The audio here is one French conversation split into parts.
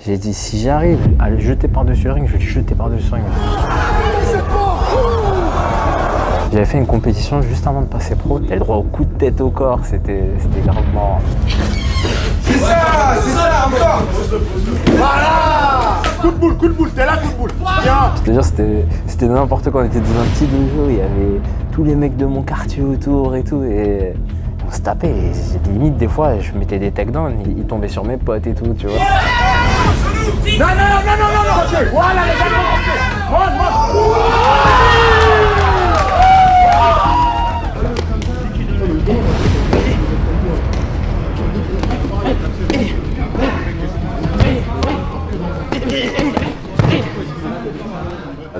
J'ai dit, si j'arrive à le jeter par-dessus le ring, je vais le jeter par-dessus le ring. J'avais fait une compétition juste avant de passer pro. T'as le droit au coup de tête au corps, c'était gravement. C'est ça, encore. Voilà. Coup de boule, t'es là, coup de boule. Viens. Je te jure, c'était n'importe quoi. On était dans un petit dojo, il y avait tous les mecs de mon quartier autour et tout. Et on se tapait. Et limite, des fois, je mettais des takedowns, ils tombaient sur mes potes et tout, tu vois. Non. Voilà, les gars, monte.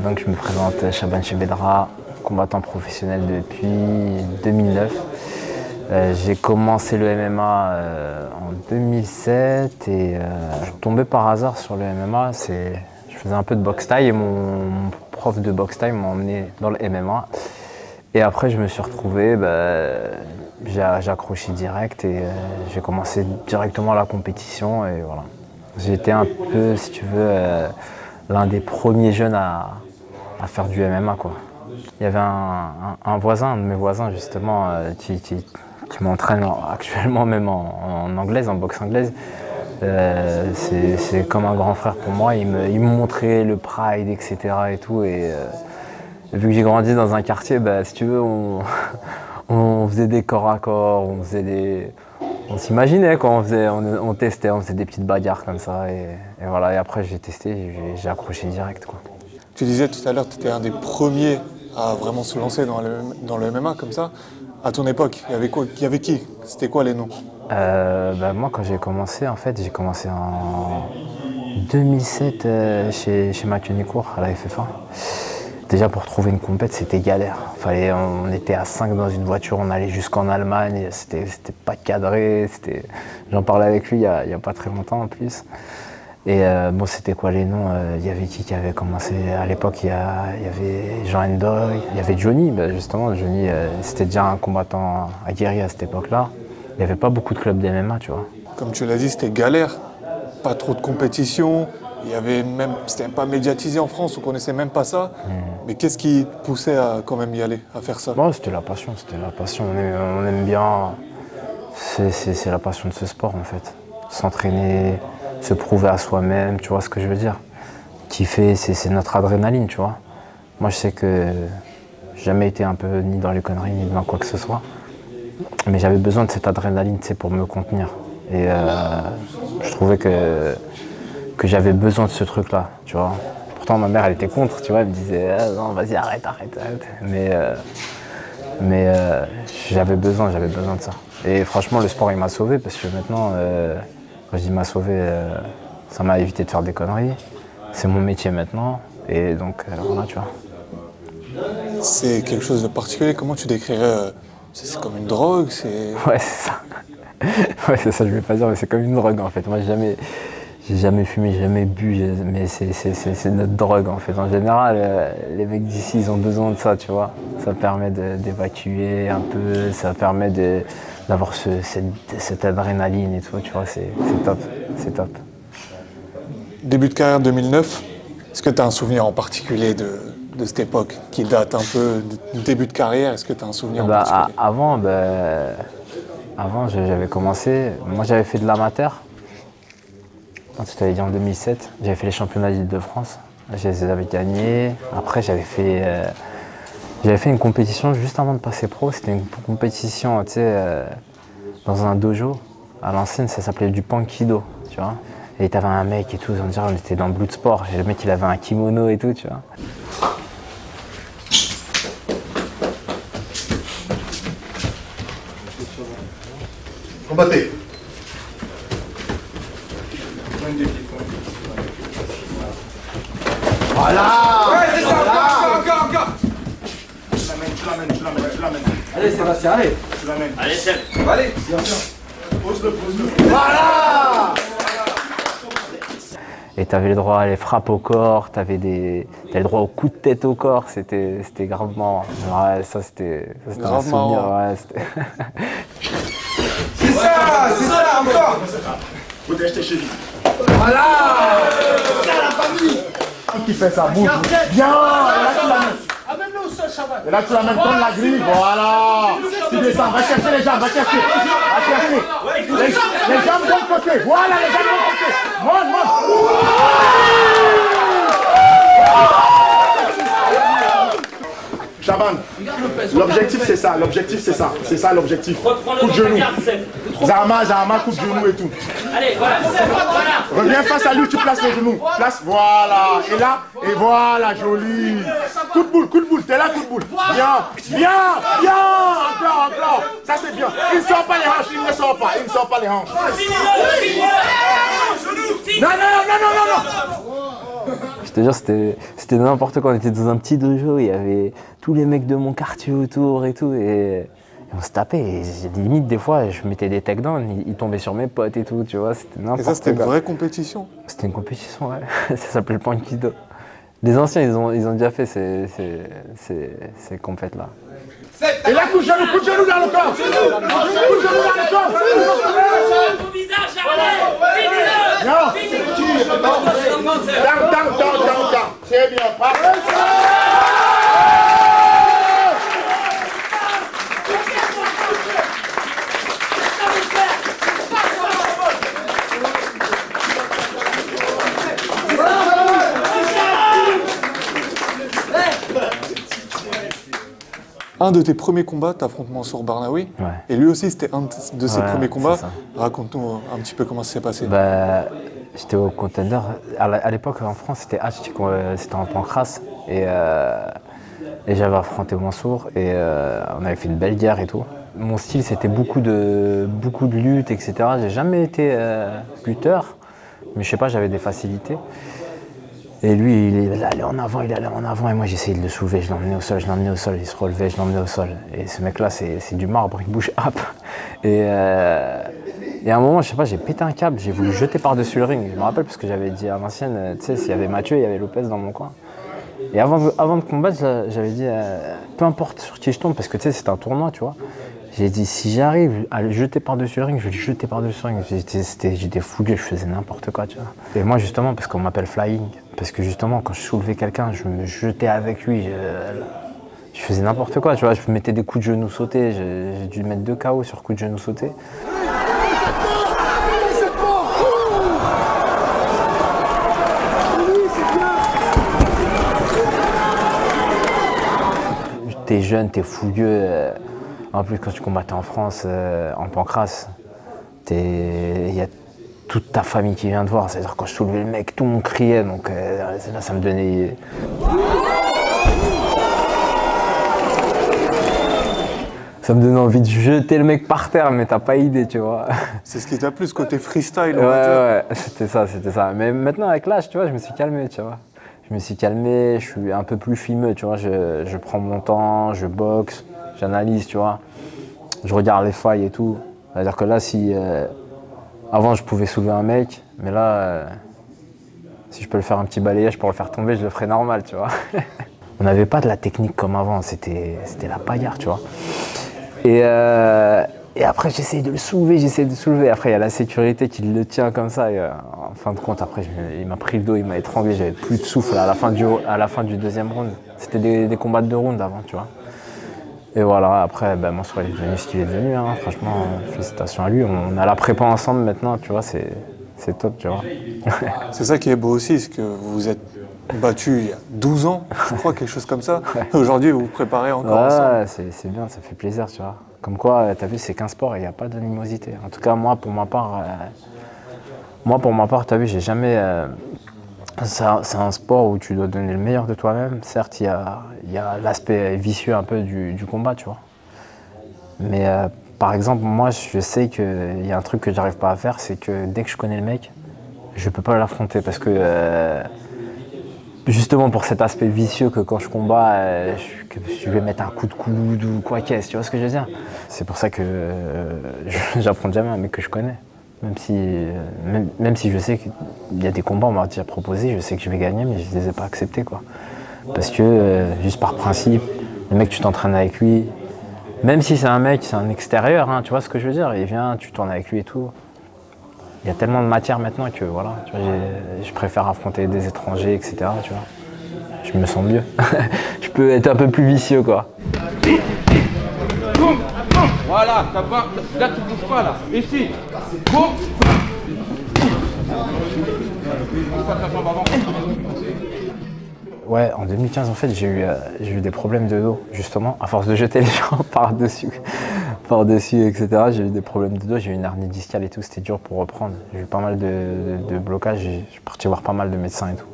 Donc je me présente Chaban Chebedra, combattant professionnel depuis 2009. J'ai commencé le MMA en 2007 et je suis tombé par hasard sur le MMA. Je faisais un peu de boxe thaï et mon prof de boxe thaï m'a emmené dans le MMA. Et après je me suis retrouvé, j'ai accroché direct et j'ai commencé directement la compétition et voilà. J'ai été un peu, si tu veux, l'un des premiers jeunes à faire du MMA, quoi. Il y avait un voisin, un de mes voisins justement, qui m'entraîne actuellement même en anglaise, en boxe anglaise. C'est comme un grand frère pour moi, il me montrait le pride, etc. et tout. Et vu que j'ai grandi dans un quartier, si tu veux, on faisait des corps à corps, on s'imaginait quand on testait, on faisait des petites bagarres comme ça. Et voilà, et après j'ai testé, j'ai accroché direct, quoi. Tu disais tout à l'heure que tu étais un des premiers à vraiment se lancer dans le MMA comme ça. À ton époque, il y avait qui? C'était quoi les noms? Moi, quand j'ai commencé, en fait, j'ai commencé en 2007 chez Mathieu Nicourt à la FFA. Déjà, pour trouver une compète, c'était galère. On était à 5 dans une voiture, on allait jusqu'en Allemagne, c'était pas cadré. J'en parlais avec lui il y a pas très longtemps en plus. Et c'était quoi les noms? Il y avait qui avait commencé à l'époque? Il y avait Jean Endoy, il y avait Johnny. Justement, Johnny, c'était déjà un combattant aguerri à cette époque-là. Il n'y avait pas beaucoup de clubs d'MMA, tu vois. Comme tu l'as dit, c'était galère. Pas trop de compétition. C'était pas médiatisé en France, on connaissait même pas ça. Mais qu'est-ce qui te poussait à quand même y aller, à faire ça? C'était la passion, on aime bien. C'est la passion de ce sport en fait. S'entraîner, se prouver à soi-même, tu vois ce que je veux dire. Kiffer, c'est notre adrénaline, tu vois. Moi je sais que j'ai jamais été un peu ni dans les conneries, ni dans quoi que ce soit. Mais j'avais besoin de cette adrénaline, pour me contenir. Et je trouvais que j'avais besoin de ce truc-là, tu vois. Pourtant, ma mère, elle était contre, tu vois. Elle me disait ah, « Non, vas-y, arrête. » Mais j'avais besoin de ça. Et franchement, le sport, il m'a sauvé parce que maintenant, quand je dis m'a sauvé, ça m'a évité de faire des conneries. C'est mon métier maintenant. Et donc, voilà, tu vois. C'est quelque chose de particulier. Comment tu décrirais c'est comme une drogue, Ouais, c'est ça. Ouais, c'est ça, je vais pas dire, mais c'est comme une drogue, en fait. Moi, j'ai jamais fumé, j'ai jamais bu, mais c'est notre drogue, en fait. En général, les mecs d'ici, ils ont besoin de ça, tu vois. Ça permet d'évacuer un peu, ça permet d'avoir cette adrénaline et tout, tu vois. C'est top, c'est top. Début de carrière 2009, est-ce que tu as un souvenir en particulier de cette époque qui date un peu du début de carrière? Est-ce que tu as un souvenir en particulier? Avant, j'avais commencé, moi j'avais fait de l'amateur. Quand tu t'avais dit en 2007, j'avais fait les championnats d'Île-de-France. Je les avais gagnés. Après, j'avais fait une compétition juste avant de passer pro. C'était une compétition, tu sais, dans un dojo. À l'ancienne, ça s'appelait du Pankido, tu vois. Et t'avais un mec et tout, on dirait on était dans Bloodsport. Et le mec, il avait un kimono et tout, tu vois. Combattez. Voilà. Ouais, c'est ça, encore. Je l'amène. Allez, Sébastien, allez. Je l'amène. Allez, Seb. Allez. Bien sûr. Pose-le. Voilà. Et t'avais le droit à les frappes au corps, t'avais le droit au coup de tête au corps, c'était gravement. Ouais, ça c'était un souvenir. Ouais, c'est ça, encore. Vous achetez chez lui. Voilà. qui fait ça, bouge. Bien. Et là tu l'amènes comme la grille, voilà. Tu descends, va chercher les jambes, va chercher. Les jambes de l'autre côté, voilà les jambes de l'autre côté. Monte. Chaban, l'objectif c'est ça, c'est ça l'objectif. Coup de genou. Zama, coup de genou et tout. Allez, voilà. Reviens face à lui, tu places les genoux. Place, voilà. Et là, et voilà, joli. Coup de boule, t'es là, coup de boule. Bien. Encore. Ça c'est bien. Il ne sort pas les hanches, il ne sort pas les hanches. Non. Je te jure, c'était n'importe quoi. On était dans un petit dojo, il y avait tous les mecs de mon quartier autour et tout. Et on se tapait. Et limite, des fois, je mettais des takedowns, ils tombaient sur mes potes et tout, tu vois. C'était n'importe quoi. Et ça, c'était une vraie compétition? C'était une compétition, ouais. Ça s'appelait le Pankido. Les anciens, ils ont déjà fait ces compètes-là. Et là, coup de genou dans le corps. Ton visage, arrête. Down. C'est bien. Un de tes premiers combats, t'affrontes Mansour Barnaoui. Ouais. Et lui aussi, c'était un de ses premiers combats. c'est ça. Raconte-nous un petit peu comment ça s'est passé. Bah, j'étais au Contender. À l'époque, en France, c'était Hatch, c'était en pancrace. Et j'avais affronté Mansour. Et on avait fait une belle guerre et tout. Mon style, c'était beaucoup de lutte, etc. J'ai jamais été lutteur. Mais je sais pas, j'avais des facilités. Et lui, il allait en avant, et moi j'essayais de le soulever, je l'emmenais au sol, il se relevait, je l'emmenais au sol. Et ce mec-là, c'est du marbre, il bouge hop. Et à un moment, je sais pas, j'ai pété un câble, j'ai voulu jeter par-dessus le ring. Je me rappelle parce que j'avais dit à l'ancienne, tu sais, s'il y avait Mathieu, il y avait Lopez dans mon coin. Et avant de combattre, j'avais dit, peu importe sur qui je tombe, parce que tu sais, c'était un tournoi, tu vois. J'ai dit, si j'arrive à le jeter par-dessus le ring, je vais le jeter par-dessus le ring. J'étais fougueux, je faisais n'importe quoi, tu vois. Et moi, justement, parce qu'on m'appelle Flying, parce que justement, quand je soulevais quelqu'un, je me jetais avec lui. Je faisais n'importe quoi, tu vois. Je mettais des coups de genoux sautés. J'ai dû mettre 2 KO sur coups de genoux sautés. T'es jeune, t'es fougueux. En plus, quand tu combattais en France, en pancrace, il y a toute ta famille qui vient te voir. C'est-à-dire quand je soulevais le mec, tout le monde criait, donc là, ça me donnait... Ça me donnait envie de jeter le mec par terre, mais t'as pas idée, tu vois. C'est ce qui t'a plu, ce côté freestyle. Ouais, c'était ça. Mais maintenant, avec l'âge, tu vois, je me suis calmé, tu vois. Je suis un peu plus fimeux, tu vois. Je prends mon temps, je boxe. J'analyse, tu vois, je regarde les failles et tout. C'est-à-dire que là, si avant je pouvais soulever un mec, mais là, si je peux le faire un petit balayage pour le faire tomber, je le ferais normal, tu vois. On n'avait pas de la technique comme avant, c'était la bagarre, tu vois. Et après, j'essaye de le soulever. Après, il y a la sécurité qui le tient comme ça. Et, en fin de compte, après, il m'a pris le dos, il m'a étranglé, j'avais plus de souffle à la fin du deuxième round. C'était des combats de 2 rounds avant, tu vois. Et voilà, après, Mansour il est devenu ce qu'il est devenu, hein. Franchement, félicitations à lui. On a la prépa ensemble maintenant, tu vois, c'est top, tu vois. C'est ça qui est beau aussi, c'est que vous vous êtes battu il y a 12 ans, je crois, quelque chose comme ça. Ouais. Aujourd'hui, vous vous préparez encore ensemble. Ouais, c'est bien, ça fait plaisir, tu vois. Comme quoi, t'as vu, c'est qu'un sport et il n'y a pas d'animosité. En tout cas, moi, pour ma part, t'as vu, j'ai jamais... c'est un sport où tu dois donner le meilleur de toi-même. Certes, il y a l'aspect vicieux un peu du combat, tu vois. Mais par exemple, moi, je sais qu'il y a un truc que j'arrive pas à faire, c'est que dès que je connais le mec, je peux pas l'affronter parce que justement pour cet aspect vicieux que quand je combats, je vais mettre un coup de coude ou quoi qu'est-ce, tu vois ce que je veux dire? C'est pour ça que j'affronte jamais un mec que je connais. Même si je sais qu'il y a des combats, on m'a déjà proposé, je sais que je vais gagner, mais je ne les ai pas acceptés, quoi. Parce que, juste par principe, le mec, tu t'entraînes avec lui, même si c'est un mec, c'est un extérieur, hein, tu vois ce que je veux dire, il vient, tu tournes avec lui et tout. Il y a tellement de matière maintenant que, voilà, tu vois, je préfère affronter des étrangers, etc., tu vois. je me sens mieux. Je peux être un peu plus vicieux, quoi. Voilà, là tu bouges pas là. Ici. Cours. Ouais, en 2015, en fait, j'ai eu des problèmes de dos, justement, à force de jeter les gens par-dessus, etc. J'ai eu des problèmes de dos, j'ai eu une hernie discale et tout, c'était dur pour reprendre. J'ai eu pas mal de blocages, je suis parti voir pas mal de médecins et tout.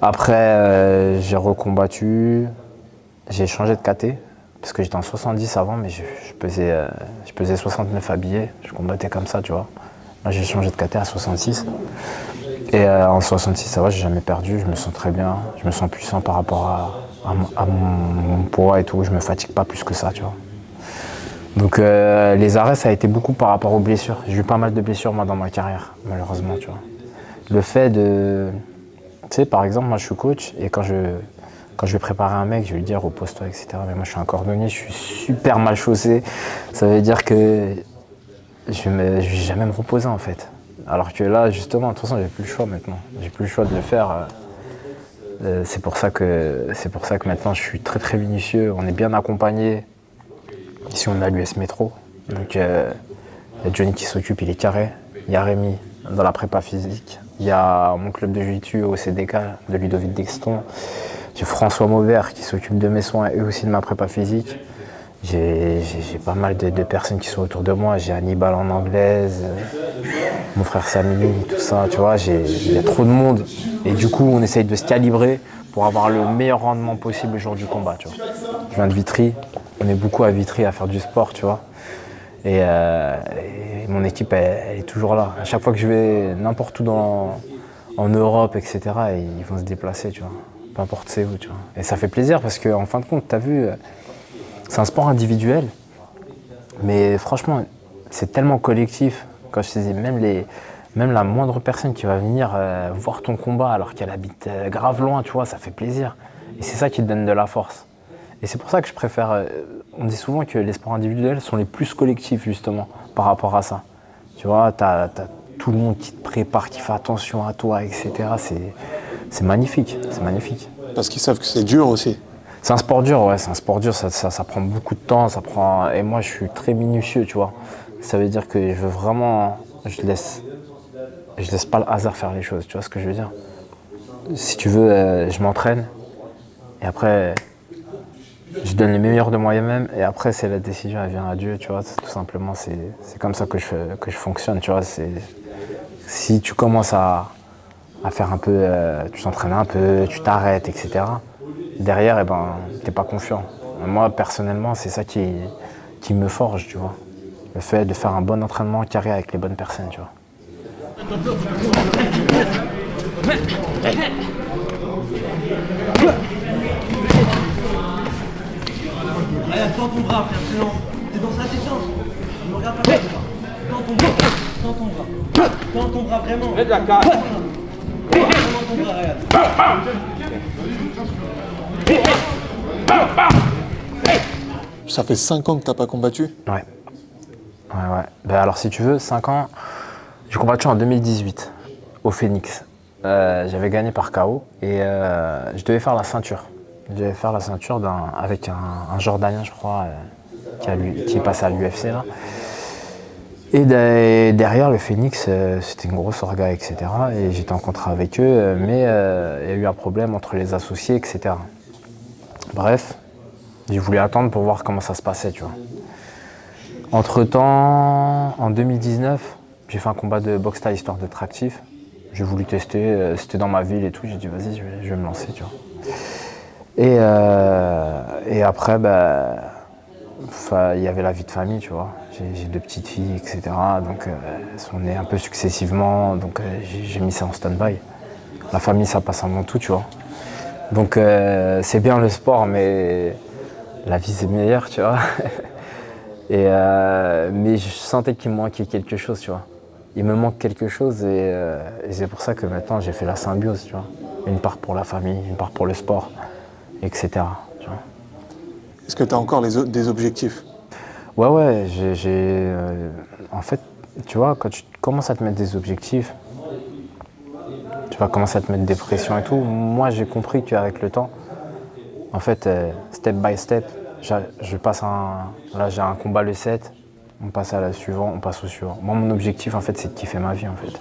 Après, j'ai recombattu, j'ai changé de KT, parce que j'étais en 70 avant, mais je pesais 69 habillé, je combattais comme ça, tu vois. Là, j'ai changé de KT à 66. Et en 66, ça va, j'ai jamais perdu, je me sens très bien, je me sens puissant par rapport à mon poids et tout, je me fatigue pas plus que ça, tu vois. Donc les arrêts, ça a été beaucoup par rapport aux blessures. J'ai eu pas mal de blessures, moi, dans ma carrière, malheureusement, tu vois. Le fait de... Tu sais, par exemple, moi, je suis coach, et quand je vais préparer un mec, je vais lui dire repose-toi, etc. Mais moi, je suis un cordonnier, je suis super mal chaussé. Ça veut dire que je vais jamais me reposer, en fait. Alors que là, justement, de toute façon, j'ai plus le choix maintenant. J'ai plus le choix de le faire. C'est pour ça que maintenant, je suis très très minutieux. On est bien accompagné. Ici, on a l'US Métro. Donc, il y a Johnny qui s'occupe, il est carré. Il y a Rémi dans la prépa physique. Il y a mon club de jiu-jitsu au CDK de Ludovic Dexton. J'ai François Mauvert qui s'occupe de mes soins et aussi de ma prépa physique. J'ai pas mal de personnes qui sont autour de moi. J'ai Hannibal en anglaise, mon frère Samy, tout ça, tu vois. Il y a trop de monde. Et du coup, on essaye de se calibrer pour avoir le meilleur rendement possible le jour du combat, tu vois. Je viens de Vitry. On est beaucoup à Vitry à faire du sport, tu vois. Et mon équipe, elle est toujours là. À chaque fois que je vais n'importe où en Europe, etc., ils vont se déplacer, tu vois. Peu importe c'est où, tu vois. Et ça fait plaisir parce qu'en fin de compte, tu as vu, c'est un sport individuel. Mais franchement, c'est tellement collectif. Quand je te dis, même la moindre personne qui va venir voir ton combat alors qu'elle habite grave loin, tu vois, ça fait plaisir. Et c'est ça qui te donne de la force. Et c'est pour ça que je préfère... on dit souvent que les sports individuels sont les plus collectifs, justement, par rapport à ça. Tu vois, t'as tout le monde qui te prépare, qui fait attention à toi, etc. C'est magnifique, c'est magnifique. Parce qu'ils savent que c'est dur aussi. C'est un sport dur, ouais, c'est un sport dur, ça prend beaucoup de temps, et moi je suis très minutieux, tu vois. Ça veut dire que je veux vraiment... Je laisse pas le hasard faire les choses, tu vois ce que je veux dire. Si tu veux, je m'entraîne, et après... Je donne le meilleur de moi-même et après c'est la décision, elle vient à Dieu, tu vois, tout simplement c'est comme ça que je fonctionne, tu vois. Si tu commences à faire un peu, tu t'entraînes un peu, tu t'arrêtes, etc. Derrière, eh ben, t'es pas confiant. Moi personnellement, c'est ça qui me forge, tu vois. Le fait de faire un bon entraînement carré avec les bonnes personnes, tu vois. Regarde, tends ton bras, frère, c'est lent. T'es dans sa distance. Ne regarde pas. Tends ton bras. Tends ton bras. Tends ton bras vraiment. Mets de la carte. Tends ton bras, regarde. Ça fait 5 ans que t'as pas combattu? Ouais. Ben alors si tu veux, 5 ans, j'ai combattu en 2018 au Phoenix. J'avais gagné par KO et je devais faire la ceinture. Je devais faire la ceinture avec un Jordanien, je crois, qui est passé à l'UFC là. Et derrière le Phoenix, c'était une grosse orga, etc. Et j'étais en contrat avec eux, mais il y a eu un problème entre les associés, etc. Bref, j'ai voulu attendre pour voir comment ça se passait, tu vois. Entre-temps, en 2019, j'ai fait un combat de boxe thaï histoire d'être actif. J'ai voulu tester, c'était dans ma ville et tout. J'ai dit vas-y, je vais me lancer, tu vois. Et après, il y avait la vie de famille, tu vois. J'ai 2 petites filles, etc. Donc, elles sont nées un peu successivement. Donc, j'ai mis ça en stand-by. La famille, ça passe avant tout, tu vois. Donc, c'est bien le sport, mais la vie, c'est meilleur, tu vois. Mais je sentais qu'il me manquait quelque chose, tu vois. Il me manque quelque chose et c'est pour ça que maintenant, j'ai fait la symbiose, tu vois. Une part pour la famille, une part pour le sport, etc. Tu vois. Est-ce que tu as encore des objectifs? Ouais, en fait, tu vois, quand tu commences à te mettre des objectifs, tu vas commencer à te mettre des pressions et tout. Moi, j'ai compris qu'avec le temps, en fait, step by step, je passe là, j'ai un combat le 7, on passe à la suivante, on passe au suivant. Moi, mon objectif, en fait, c'est de kiffer ma vie, en fait.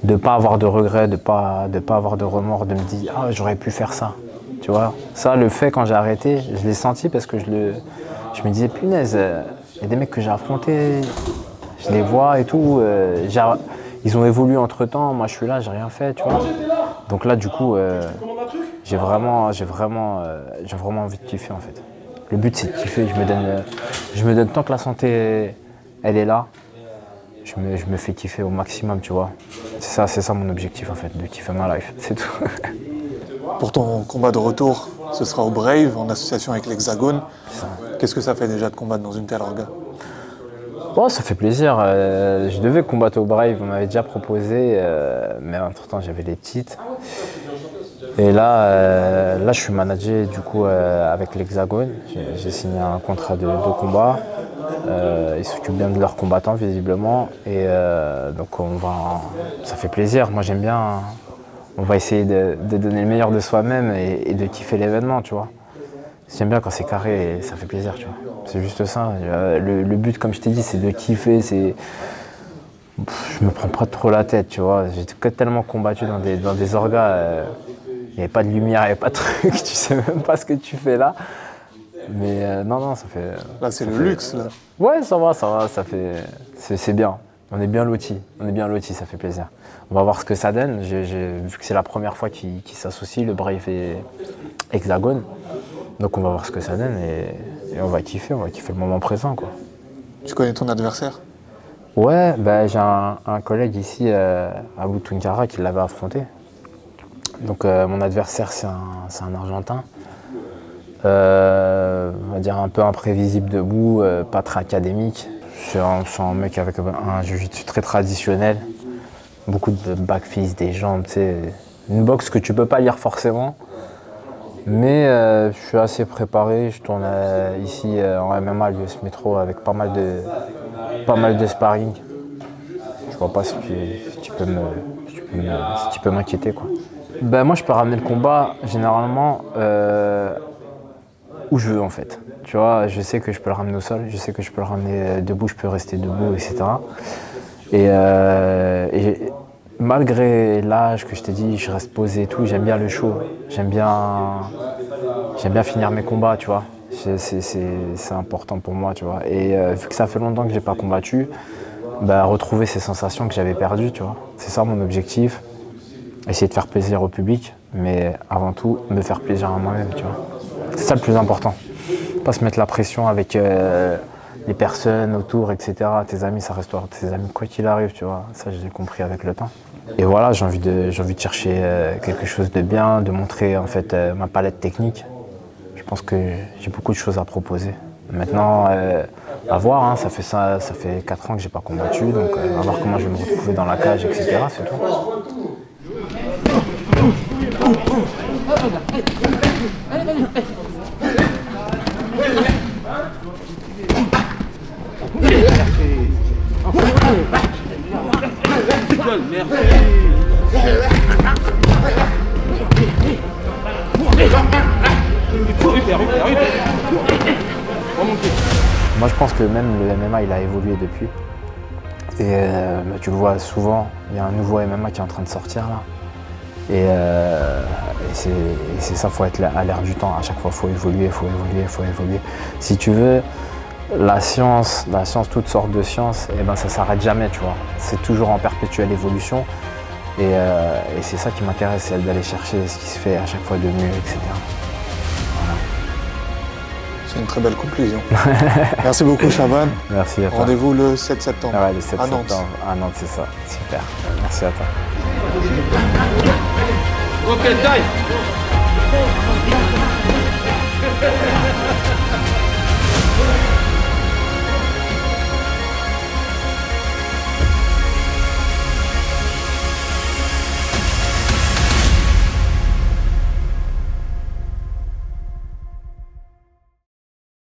De ne pas avoir de regrets, de pas avoir de remords, de me dire « Ah, j'aurais pu faire ça ». Tu vois, ça, le fait, quand j'ai arrêté, je l'ai senti parce que je me disais « Punaise, il y a des mecs que j'ai affrontés, je les vois et tout, ils ont évolué entre-temps, moi je suis là, j'ai rien fait, tu vois. » Donc là, du coup, j'ai vraiment envie de kiffer, en fait. Le but, c'est de kiffer, je me donne tant que la santé, elle est là, je me fais kiffer au maximum, tu vois. C'est ça mon objectif, en fait, de kiffer ma life, c'est tout. Pour ton combat de retour, ce sera au Brave, en association avec l'Hexagone. Qu'est-ce que ça fait déjà de combattre dans une telle orga? Bon, ça fait plaisir. Je devais combattre au Brave, on m'avait déjà proposé, mais entre-temps, j'avais les titres. Et là, je suis managé du coup avec l'Hexagone. J'ai signé un contrat de combat. Ils s'occupent bien de leurs combattants visiblement. Et donc ça fait plaisir. Moi j'aime bien. On va essayer de donner le meilleur de soi-même et de kiffer l'événement, tu vois. J'aime bien quand c'est carré et ça fait plaisir, tu vois. C'est juste ça. Le but, comme je t'ai dit, c'est de kiffer. Je me prends pas trop la tête, tu vois. J'ai tellement combattu dans des orgas. Il n'y avait pas de lumière, il n'y avait pas de truc, tu sais même pas ce que tu fais là. Mais non, ça fait... Là, c'est le luxe, là. Ouais, ça va, ça fait... C'est bien. On est bien lotis, ça fait plaisir. On va voir ce que ça donne. Vu que c'est la première fois qu'ils s'associent, le Brave et Hexagone. Donc on va voir ce que ça donne et on va kiffer le moment présent, quoi. Tu connais ton adversaire? Ouais, j'ai un collègue ici, Abou Tunkara, qui l'avait affronté. Donc mon adversaire, c'est un Argentin. On va dire un peu imprévisible debout, pas très académique. C'est un mec avec un jiu-jitsu très traditionnel. Beaucoup de back-fist, des jambes, tu sais. Une boxe que tu peux pas lire forcément. Mais je suis assez préparé. Je tourne ici en MMA, l'US Métro, avec pas mal de sparring. Je vois pas si tu peux m'inquiéter, quoi. Moi, je peux ramener le combat généralement où je veux, en fait. Tu vois, je sais que je peux le ramener au sol, je sais que je peux le ramener debout, je peux rester debout, etc. Et malgré l'âge que je t'ai dit, je reste posé et tout, j'aime bien le show. J'aime bien finir mes combats, tu vois. C'est important pour moi, tu vois. Et vu que ça fait longtemps que j'ai pas combattu, retrouver ces sensations que j'avais perdues, tu vois. C'est ça mon objectif. Essayer de faire plaisir au public, mais avant tout, me faire plaisir à moi-même, tu vois. C'est ça le plus important. Pas se mettre la pression avec les personnes autour, etc. Tes amis, ça restera tes amis quoi qu'il arrive, tu vois. Ça, je l'ai compris avec le temps. Et voilà, j'ai envie de chercher quelque chose de bien, de montrer en fait ma palette technique. Je pense que j'ai beaucoup de choses à proposer. Maintenant, à voir, hein, ça fait 4 ans que j'ai pas combattu, donc on va voir comment je vais me retrouver dans la cage, etc. C'est tout. Moi je pense que même le MMA il a évolué depuis. Et tu le vois souvent, il y a un nouveau MMA qui est en train de sortir là. Et c'est ça, il faut être à l'ère du temps. À chaque fois, il faut évoluer. Si tu veux, la science, toutes sortes de sciences, ça ne s'arrête jamais, tu vois. C'est toujours en perpétuelle évolution. Et c'est ça qui m'intéresse, c'est d'aller chercher ce qui se fait à chaque fois de mieux, etc. Voilà. C'est une très belle conclusion. Merci beaucoup, Chaban. Merci à toi. Rendez-vous le 7 septembre. Ouais, le 7 à Nantes. septembre. À Nantes, c'est ça. Super. Merci à toi. Ok, taille.